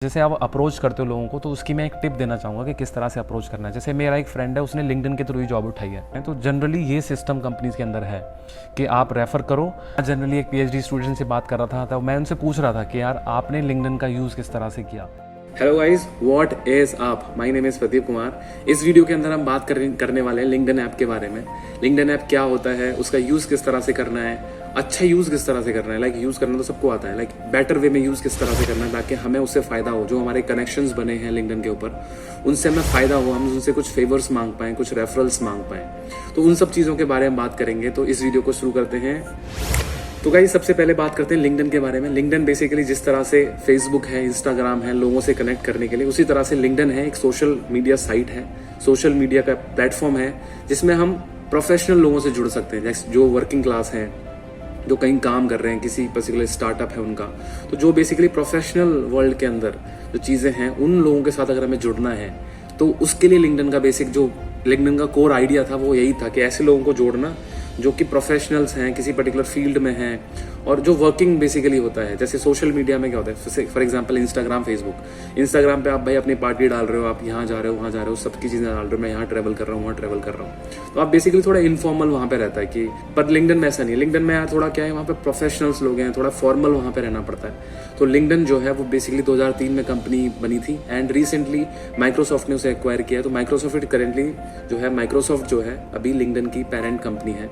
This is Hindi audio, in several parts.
जैसे आप अप्रोच करते हो लोगों को, तो उसकी मैं एक टिप देना चाहूँगा कि किस तरह से अप्रोच करना है। जैसे मेरा एक फ्रेंड है, उसने लिंक्डइन के थ्रू ही जॉब उठाई है। तो जनरली ये सिस्टम कंपनीज के अंदर है कि आप रेफ़र करो। जनरली एक पीएचडी स्टूडेंट से बात कर रहा था, तो मैं उनसे पूछ रहा था कि यार आपने लिंक्डइन का यूज़ किस तरह से किया। Hello guys, what is up? My name is Pradeep Kumar. इस वीडियो के अंदर हम बात करने वाले हैं लिंक्डइन ऐप के बारे में। लिंक्डइन ऐप क्या होता है, उसका यूज़ किस तरह से करना है, अच्छा यूज़ किस तरह से करना है। यूज़ करना तो सबको आता है, बेटर वे में यूज़ किस तरह से करना है ताकि हमें उससे फ़ायदा हो। जो हमारे कनेक्शंस बने हैं लिंक्डइन के ऊपर, उनसे हमें फ़ायदा हो, हम उनसे कुछ फेवर्स मांग पाएँ, कुछ रेफरल्स मांग पाएँ। तो उन सब चीज़ों के बारे में बात करेंगे। तो इस वीडियो को शुरू करते हैं। तो गाइस, सबसे पहले बात करते हैं लिंक्डइन के बारे में। लिंक्डइन बेसिकली जिस तरह से फेसबुक है, इंस्टाग्राम है लोगों से कनेक्ट करने के लिए, उसी तरह से लिंक्डइन है एक सोशल मीडिया साइट है, सोशल मीडिया का प्लेटफॉर्म है जिसमें हम प्रोफेशनल लोगों से जुड़ सकते हैं। जैसे जो वर्किंग क्लास हैं, जो कहीं काम कर रहे हैं, किसी पर्टिकुलर स्टार्टअप है उनका, तो जो बेसिकली प्रोफेशनल वर्ल्ड के अंदर जो चीज़ें हैं उन लोगों के साथ अगर हमें जुड़ना है तो उसके लिए लिंक्डइन का कोर आइडिया था वो यही था कि ऐसे लोगों को जोड़ना जो कि प्रोफेशनल्स हैं, किसी पर्टिकुलर फील्ड में हैं और जो वर्किंग बेसिकली होता है। जैसे सोशल मीडिया में क्या होता है, फॉर एग्जांपल इंस्टाग्राम पे आप भाई अपनी पार्टी डाल रहे हो, आप यहाँ जा रहे हो, वहाँ जा रहे हो, सबकी चीज़ें डाल रहे हो, मैं यहाँ ट्रैवल कर रहा हूँ, वहाँ ट्रैवल कर रहा हूँ। तो आप बेसिकली थोड़ा इनफॉर्मल वहाँ पे रहता है कि, पर लिंक्डइन में ऐसा नहीं है। लिंक्डइन में थोड़ा क्या है, वहाँ पे प्रोफेशनल्स लोग हैं, थोड़ा फॉर्मल वहाँ पे रहना पड़ता है। तो लिंक्डइन जो है वो बेसिकली 2003 में कंपनी बनी थी एंड रिसेंटली माइक्रोसॉफ्ट ने उसे एक्वायर किया। तो माइक्रोसॉफ्ट जो है अभी लिंक्डइन की पेरेंट कंपनी है।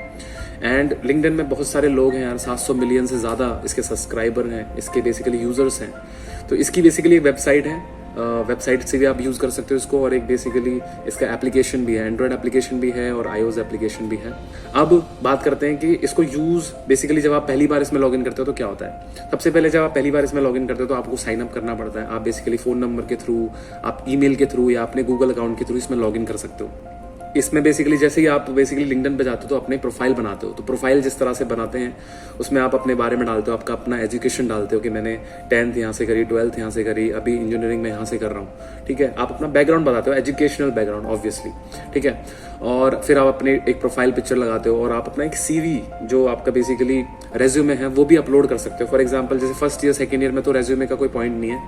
एंड लिंक्डइन में बहुत सारे लोग हैं यार, 700 मिलियन से ज़्यादा इसके सब्सक्राइबर हैं, इसके बेसिकली यूज़र्स हैं। तो इसकी बेसिकली एक वेबसाइट है, वेबसाइट से भी आप यूज़ कर सकते हो इसको। और एक बेसिकली इसका एप्लीकेशन भी है, एंड्रॉयड एप्लीकेशन भी है और iOS एप्लीकेशन भी है। अब बात करते हैं कि इसको यूज़ बेसिकली जब आप पहली बार इसमें लॉगिन करते हो तो क्या होता है। सबसे पहले जब आप पहली बार इसमें लॉगिन करते हो तो आपको साइन अप करना पड़ता है। आप बेसिकली फ़ोन नंबर के थ्रू, आप ईमेल के थ्रू या अपने गूगल अकाउंट के थ्रू इसमें लॉगिन कर सकते हो। इसमें बेसिकली जैसे ही आप बेसिकली लिंक्डइन पे जाते हो तो अपने प्रोफाइल बनाते हो। तो प्रोफाइल जिस तरह से बनाते हैं उसमें आप अपने बारे में डालते हो, आपका अपना एजुकेशन डालते हो कि मैंने 10th यहाँ से करी, 12th यहाँ से करी, अभी इंजीनियरिंग में यहाँ से कर रहा हूँ, ठीक है। आप अपना बैकग्राउंड बताते हो, एजुकेशनल बैकग्राउंड ऑब्वियसली, ठीक है। और फिर आप अपने एक प्रोफाइल पिक्चर लगाते हो और आप अपना एक CV जो आपका बेसिकली रेज्यूमे है वो भी अपलोड कर सकते हो। फॉर एग्जाम्पल जैसे फर्स्ट ईयर सेकेंड ईयर में तो रेज्यूमे का कोई पॉइंट नहीं है,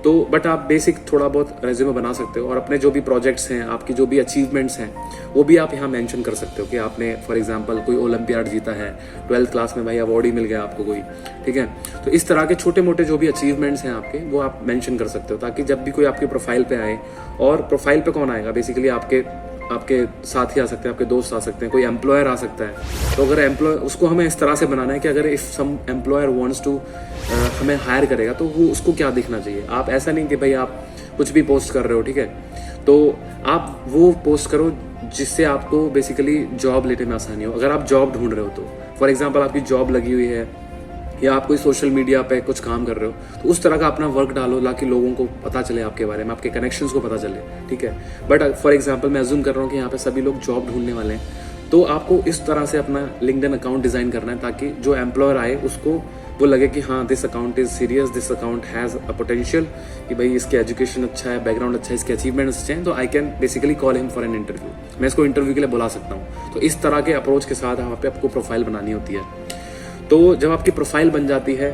तो बट आप बेसिक थोड़ा बहुत रेज्यूमे बना सकते हो और अपने जो भी प्रोजेक्ट्स हैं, आपकी जो भी अचीवमेंट्स हैं वो भी आप यहाँ मेंशन कर सकते हो कि आपने फॉर एग्जांपल कोई ओलंपियाड जीता है, 12th क्लास में भाई अवार्ड ही मिल गया आपको कोई, ठीक है। तो इस तरह के छोटे मोटे जो भी अचीवमेंट्स हैं आपके वो आप मेंशन कर सकते हो ताकि जब भी कोई आपके प्रोफाइल पे आए, और प्रोफाइल पे कौन आएगा, बेसिकली आपके साथी आ सकते हैं, आपके दोस्त आ सकते हैं, कोई एम्प्लॉयर आ सकता है। तो अगर एम्प्लॉयर, उसको हमें इस तरह से बनाना है कि अगर if some employer wants to हमें हायर करेगा तो वो उसको क्या दिखना चाहिए। आप ऐसा नहीं कि भाई आप कुछ भी पोस्ट कर रहे हो, ठीक है, तो आप वो पोस्ट करो जिससे आपको बेसिकली जॉब लेने में आसानी हो। अगर आप जॉब ढूंढ रहे हो तो फॉर एग्जांपल आपकी जॉब लगी हुई है या आप कोई सोशल मीडिया पे कुछ काम कर रहे हो तो उस तरह का अपना वर्क डालो ताकि लोगों को पता चले आपके बारे में, आपके कनेक्शंस को पता चले, ठीक है। बट फॉर एग्जांपल मैं अज्यूम कर रहा हूँ कि यहाँ पे सभी लोग जॉब ढूंढने वाले हैं, तो आपको इस तरह से अपना लिंक्डइन अकाउंट डिज़ाइन करना है ताकि जो एम्प्लॉयर आए उसको वो लगे कि हाँ this account is serious, this account has a potential, कि भाई इसके एजुकेशन अच्छा है, बैकग्राउंड अच्छा है, इसके अचीवमेंट्स अच्छे हैं, तो I can basically call him for an interview. मैं इसको इंटरव्यू के लिए बुला सकता हूँ। तो इस तरह के अप्रोच के साथ वहाँ पे आपको प्रोफाइल बनानी होती है। तो जब आपकी प्रोफाइल बन जाती है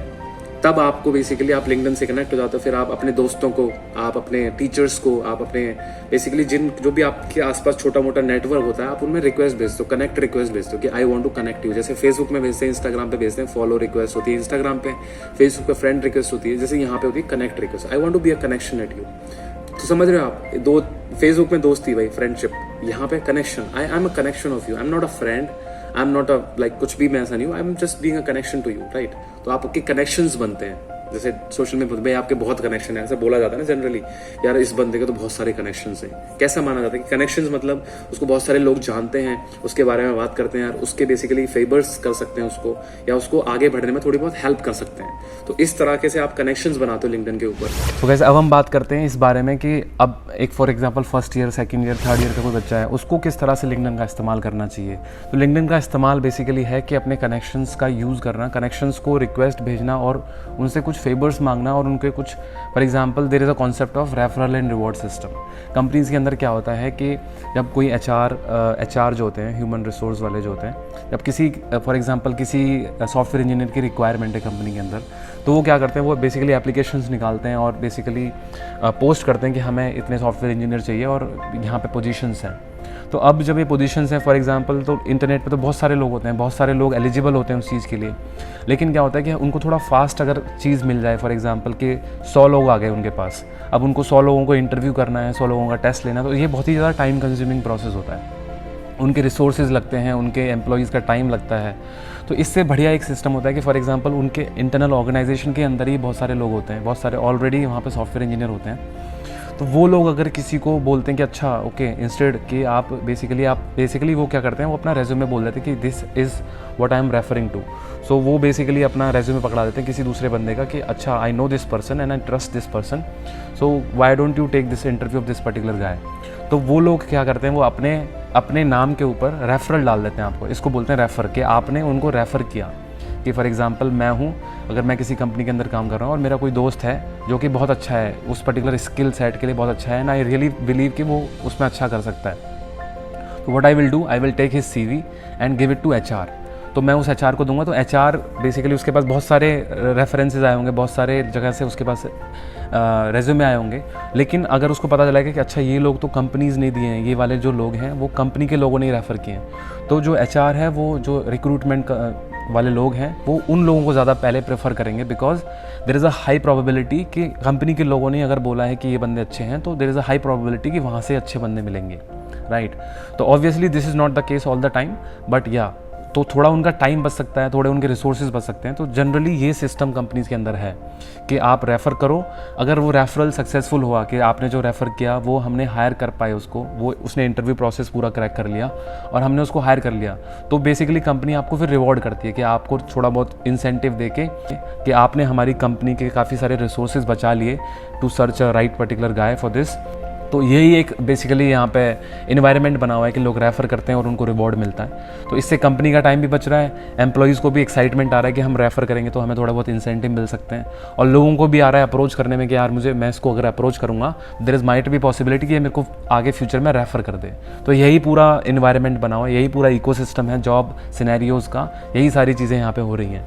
तब आपको बेसिकली आप लिंक्डइन से कनेक्ट हो जाते हो। फिर आप अपने दोस्तों को, आप अपने टीचर्स को, आप अपने बेसिकली जो भी आपके आसपास छोटा मोटा नेटवर्क होता है आप उनमें रिक्वेस्ट भेजते हो, कनेक्ट रिक्वेस्ट भेजते हो कि I want to connect you. जैसे फेसबुक में भेजते हैं, इंस्टाग्राम पे भेजते हैं, फॉलो रिक्वेस्ट होती है इंस्टाग्राम पे, फेसबुक पे फ्रेंड रिक्वेस्ट होती है, जैसे यहाँ पे होती है connect request. I want to be a connection at you. तो समझ रहे हो आप, दो फेसबुक में दोस्ती भाई, फ्रेंडशिप, यहाँ पे connection, I am a connection of you, I am not a friend, I am not a कुछ भी मैं ऐसा नहीं हूँ, I am just being a connection to you, right. तो आपके कनेक्शंस बनते हैं। जैसे सोशल में भाई आपके बहुत कनेक्शन है, ऐसा बोला जाता है ना जनरली, यार इस बंदे के तो बहुत सारे कनेक्शंस हैं। कैसा माना जाता है कि कनेक्शंस मतलब उसको बहुत सारे लोग जानते हैं, उसके बारे में बात करते हैं यार, उसके बेसिकली फेवर्स कर सकते हैं उसको, या उसको आगे बढ़ने में थोड़ी बहुत हेल्प कर सकते हैं। तो इस तरह से आप कनेक्शंस बनाते हो लिंक्डइन के ऊपर। तो वैसे अब हम बात करते हैं इस बारे में कि अब एक for example first year, second year, third year का कोई बच्चा है, उसको किस तरह से लिंक्डइन का इस्तेमाल करना चाहिए। तो लिंक्डइन का इस्तेमाल बेसिकली है कि अपने कनेक्शंस का यूज़ करना, कनेक्शंस को रिक्वेस्ट भेजना और उनसे कुछ फेवर्स मांगना और उनके कुछ, for example there is a concept of referral and reward system. Companies के अंदर क्या होता है कि जब कोई एचआर जो होते हैं, ह्यूमन रिसोर्स वाले जो होते हैं, जब किसी फॉर एग्जांपल किसी सॉफ्टवेयर इंजीनियर की रिक्वायरमेंट है कंपनी के अंदर, तो वो क्या करते हैं, वो बेसिकली एप्लीकेशंस निकालते हैं और बेसिकली पोस्ट करते हैं कि हमें इतने सॉफ्टवेयर इंजीनियर चाहिए और यहाँ पे पोजीशंस हैं। तो अब जब ये पोजीशंस हैं फॉर एग्जांपल, तो इंटरनेट पे तो बहुत सारे लोग होते हैं, बहुत सारे लोग एलिजिबल होते हैं उस चीज़ के लिए, लेकिन क्या होता है कि उनको थोड़ा फास्ट अगर चीज़ मिल जाए, फॉर एग्जांपल कि 100 लोग आ गए उनके पास, अब उनको 100 लोगों को इंटरव्यू करना है, 100 लोगों का टेस्ट लेना है, तो ये बहुत ही ज़्यादा टाइम कंज्यूमिंग प्रोसेस होता है, उनके रिसोर्सेज लगते हैं, उनके एम्प्लॉयज़ का टाइम लगता है। तो इससे बढ़िया एक सिस्टम होता है कि फॉर एग्जांपल उनके इंटरनल ऑर्गेनाइजेशन के अंदर ही बहुत सारे लोग होते हैं, बहुत सारे ऑलरेडी वहाँ पे सॉफ्टवेयर इंजीनियर होते हैं। तो वो लोग अगर किसी को बोलते हैं कि अच्छा ओके, इंस्टेड कि आप बेसिकली वो क्या करते हैं, वो अपना रेज्यूमे बोल देते हैं कि this is what I am referring to. So वो बेसिकली अपना रेज्यूमे पकड़ा देते हैं किसी दूसरे बंदे का कि अच्छा I know this person and I trust this person, so why don't you take this interview of this particular guy. तो वो लोग क्या करते हैं, वो अपने नाम के ऊपर रेफरल डाल देते हैं आपको, इसको बोलते हैं रेफ़र, कि आपने उनको रेफ़र किया। कि फॉर एग्जांपल मैं हूँ, अगर मैं किसी कंपनी के अंदर काम कर रहा हूँ और मेरा कोई दोस्त है जो कि बहुत अच्छा है, उस पर्टिकुलर स्किल सेट के लिए बहुत अच्छा है, एंड आई रियली बिलीव कि वो उसमें अच्छा कर सकता है, तो what I will do, I will take his CV and give it to HR। तो मैं उस HR को दूंगा, तो HR बेसिकली उसके पास बहुत सारे रेफरेंसेज आए होंगे, बहुत सारे जगह से उसके पास रेज्यूमे आए होंगे, लेकिन अगर उसको पता चला कि अच्छा ये लोग तो कंपनीज़ ने दिए हैं, ये वाले जो लोग हैं वो कंपनी के लोगों ने ही रेफ़र किए हैं, तो जो HR है, वो जो रिक्रूटमेंट वाले लोग हैं, वो उन लोगों को ज़्यादा पहले प्रेफर करेंगे, because there is a high probability कि कंपनी के लोगों ने अगर बोला है कि ये बंदे अच्छे हैं, तो there is a high probability कि वहाँ से अच्छे बंदे मिलेंगे, राइट। तो obviously this is not the case all the time, but या तो थोड़ा उनका टाइम बच सकता है, थोड़े उनके रिसोर्सेज बच सकते हैं। तो जनरली ये सिस्टम कंपनीज़ के अंदर है कि आप रेफ़र करो, अगर वो रेफरल सक्सेसफुल हुआ कि आपने जो रेफ़र किया वो हमने हायर कर पाए उसको, वो उसने इंटरव्यू प्रोसेस पूरा क्रैक कर लिया और हमने उसको हायर कर लिया, तो बेसिकली कंपनी आपको फिर रिवॉर्ड करती है कि आपको थोड़ा बहुत इंसेंटिव दे के कि आपने हमारी कंपनी के काफ़ी सारे रिसोर्सेज बचा लिए to search a right particular guy for this. तो यही एक बेसिकली यहाँ पे इन्वायरमेंट बना हुआ है कि लोग रेफ़र करते हैं और उनको रिवॉर्ड मिलता है। तो इससे कंपनी का टाइम भी बच रहा है, एम्प्लॉयज़ को भी एक्साइटमेंट आ रहा है कि हम रेफ़र करेंगे तो हमें थोड़ा बहुत इंसेंटिव मिल सकते हैं, और लोगों को भी आ रहा है अप्रोच करने में कि यार मैं इसको अगर अप्रोच करूँगा, there is might be possibility कि ये मेरे को आगे फ्यूचर में रेफ़र कर दे। तो यही पूरा इन्वायरमेंट बना हुआ है, यही पूरा इकोसिस्टम है जॉब सिनेरियोज़ का, यही सारी चीज़ें यहाँ पे हो रही हैं।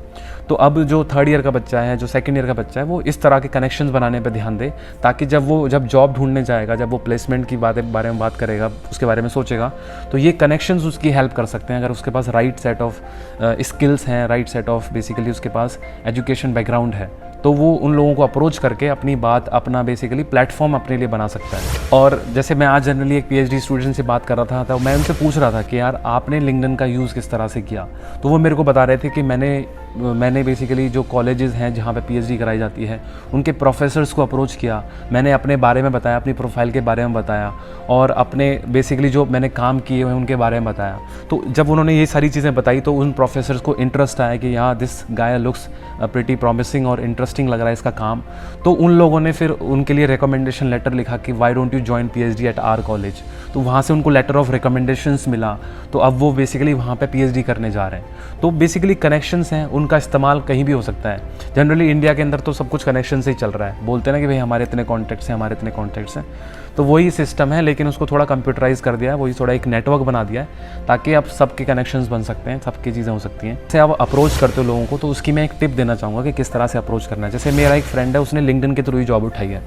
तो अब जो 3rd ईयर का बच्चा है, जो 2nd ईयर का बच्चा है, वो इस तरह के कनेक्शंस बनाने पे ध्यान दे, ताकि जब जॉब ढूंढने जाएगा, जब वो प्लेसमेंट की बारे में बात करेगा, उसके बारे में सोचेगा, तो ये कनेक्शंस उसकी हेल्प कर सकते हैं। अगर उसके पास राइट सेट ऑफ स्किल्स हैं, राइट सेट ऑफ बेसिकली उसके पास एजुकेशन बैकग्राउंड है, तो वो उन लोगों को अप्रोच करके अपनी बात, अपना बेसिकली प्लेटफॉर्म अपने लिए बना सकता है। और जैसे मैं आज जनरली एक PhD स्टूडेंट से बात कर रहा था, तो मैं उनसे पूछ रहा था कि यार आपने लिंक्डइन का यूज़ किस तरह से किया, तो वो मेरे को बता रहे थे कि मैंने बेसिकली जो कॉलेजेस हैं जहाँ पे PhD कराई जाती है, उनके प्रोफेसर्स को अप्रोच किया, मैंने अपने बारे में बताया, अपनी प्रोफाइल के बारे में बताया, और अपने बेसिकली जो मैंने काम किए हुए हैं उनके बारे में बताया। तो जब उन्होंने ये सारी चीज़ें बताई तो उन प्रोफेसर्स को इंटरेस्ट आया कि यहाँ this guy looks pretty promising और इंटरेस्टिंग लग रहा है इसका काम। तो उन लोगों ने फिर उनके लिए रिकमेंडेशन लेटर लिखा कि why don't you join PhD at our college. तो वहाँ से उनको लेटर ऑफ रिकमेंडेशंस मिला, तो अब वो बेसिकली वहाँ पे PhD करने जा रहे हैं। तो बेसिकली कनेक्शंस हैं, उनका इस्तेमाल कहीं भी हो सकता है। जनरली इंडिया के अंदर तो सब कुछ कनेक्शन से ही चल रहा है, बोलते हैं ना कि भाई हमारे इतने कॉन्टैक्ट्स हैं, हमारे इतने कॉन्टैक्ट्स हैं, तो वही सिस्टम है, लेकिन उसको थोड़ा कंप्यूटराइज कर दिया है, वही थोड़ा एक नेटवर्क बना दिया है, ताकि अब सबके कनेक्शंस बन सकते हैं, सबकी चीज़ें हो सकती हैं। जैसे आप अप्रोच करते हो लोगों को, तो उसकी मैं एक टिप देना चाहूँगा कि किस तरह से अप्रोच करना है। जैसे मेरा एक फ्रेंड है, उसने लिंक्डइन के थ्रू ही जॉब उठाई है,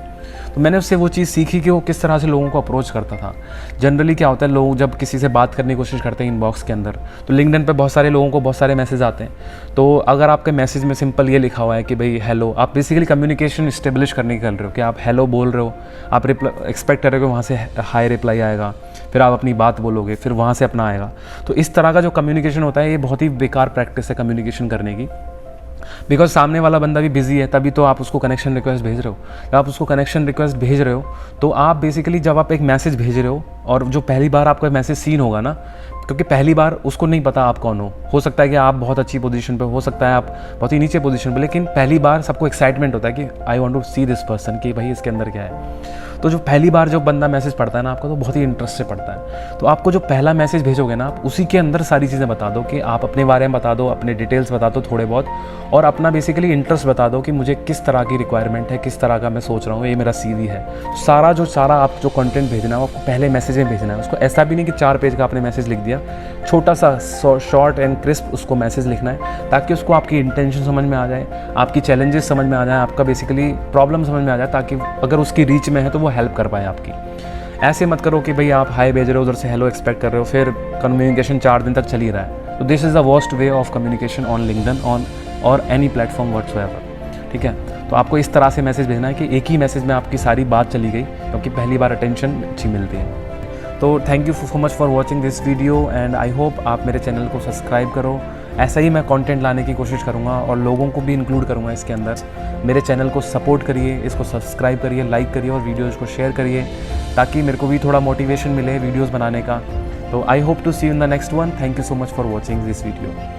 तो मैंने उससे वो चीज़ सीखी कि वो किस तरह से लोगों को अप्रोच करता था। जनरली क्या होता है, लोग जब किसी से बात करने की कोशिश करते हैं इनबॉक्स के अंदर, तो लिंक्डइन पे बहुत सारे लोगों को बहुत सारे मैसेज आते हैं। तो अगर आपके मैसेज में सिंपल ये लिखा हुआ है कि भाई हेलो, आप बेसिकली कम्युनिकेशन इस्टेब्लिश करने की कर रहे हो कि आप हेलो बोल रहे हो, आप एक्सपेक्ट कर रहे हो कि वहाँ से हाई रिप्लाई आएगा, फिर आप अपनी बात बोलोगे, फिर वहाँ से अपना आएगा। तो इस तरह का जो कम्युनिकेशन होता है, ये बहुत ही बेकार प्रैक्टिस है कम्युनिकेशन करने की, बिकॉज सामने वाला बंदा भी बिजी है, तभी तो आप उसको कनेक्शन रिक्वेस्ट भेज रहे हो। जब आप उसको कनेक्शन रिक्वेस्ट भेज रहे हो, तो आप बेसिकली जब आप एक मैसेज भेज रहे हो, और जो पहली बार आपका मैसेज सीन होगा ना, क्योंकि पहली बार उसको नहीं पता आप कौन हो सकता है कि आप बहुत अच्छी पोजीशन पे, हो सकता है आप बहुत ही नीचे पोजीशन पे, लेकिन पहली बार सबको एक्साइटमेंट होता है कि I want to see this person, कि भाई इसके अंदर क्या है। तो जो पहली बार जो बंदा मैसेज पढ़ता है ना आपका, तो बहुत ही इंटरेस्ट से पढ़ता है। तो आपको जो पहला मैसेज भेजोगे ना, आप उसी के अंदर सारी चीज़ें बता दो, कि आप अपने बारे में बता दो, अपने डिटेल्स बता दो थोड़े बहुत, और अपना बेसिकली इंटरेस्ट बता दो कि मुझे किस तरह की रिक्वायरमेंट है, किस तरह का मैं सोच रहा हूँ, ये मेरा CV है। सारा आप जो कंटेंट भेजना है, वो आपको पहले मैसेज पेज में भेजना है उसको। ऐसा भी नहीं कि 4 पेज का आपने मैसेज लिख दिया, छोटा सा शॉर्ट एंड क्रिस्प उसको मैसेज लिखना है, ताकि उसको आपकी इंटेंशन समझ में आ जाए, आपकी चैलेंजेस समझ में आ जाए, आपका बेसिकली प्रॉब्लम समझ में आ जाए, ताकि अगर उसकी रीच में है तो वो हेल्प कर पाए आपकी। ऐसे मत करो कि भाई आप हाई भेज रहे हो, उधर से हेलो एक्सपेक्ट कर रहे हो, फिर कम्युनिकेशन 4 दिन तक चल ही रहा है। तो this is the worst way of communication on LinkedIn on और एनी प्लेटफॉर्म व्हाटसोएवर। ठीक है, तो आपको इस तरह से मैसेज भेजना है कि एक ही मैसेज में आपकी सारी बात चली गई, क्योंकि पहली बार अटेंशन अच्छी मिलती है। तो thank you so much for watching this video and I hope आप मेरे चैनल को सब्सक्राइब करो। ऐसा ही मैं कंटेंट लाने की कोशिश करूँगा और लोगों को भी इंक्लूड करूँगा इसके अंदर। मेरे चैनल को सपोर्ट करिए, इसको सब्सक्राइब करिए, लाइक करिए और वीडियोज़ को शेयर करिए, ताकि मेरे को भी थोड़ा मोटिवेशन मिले वीडियोज़ बनाने का। तो I hope to see you in the next one. Thank you so much for watching this video.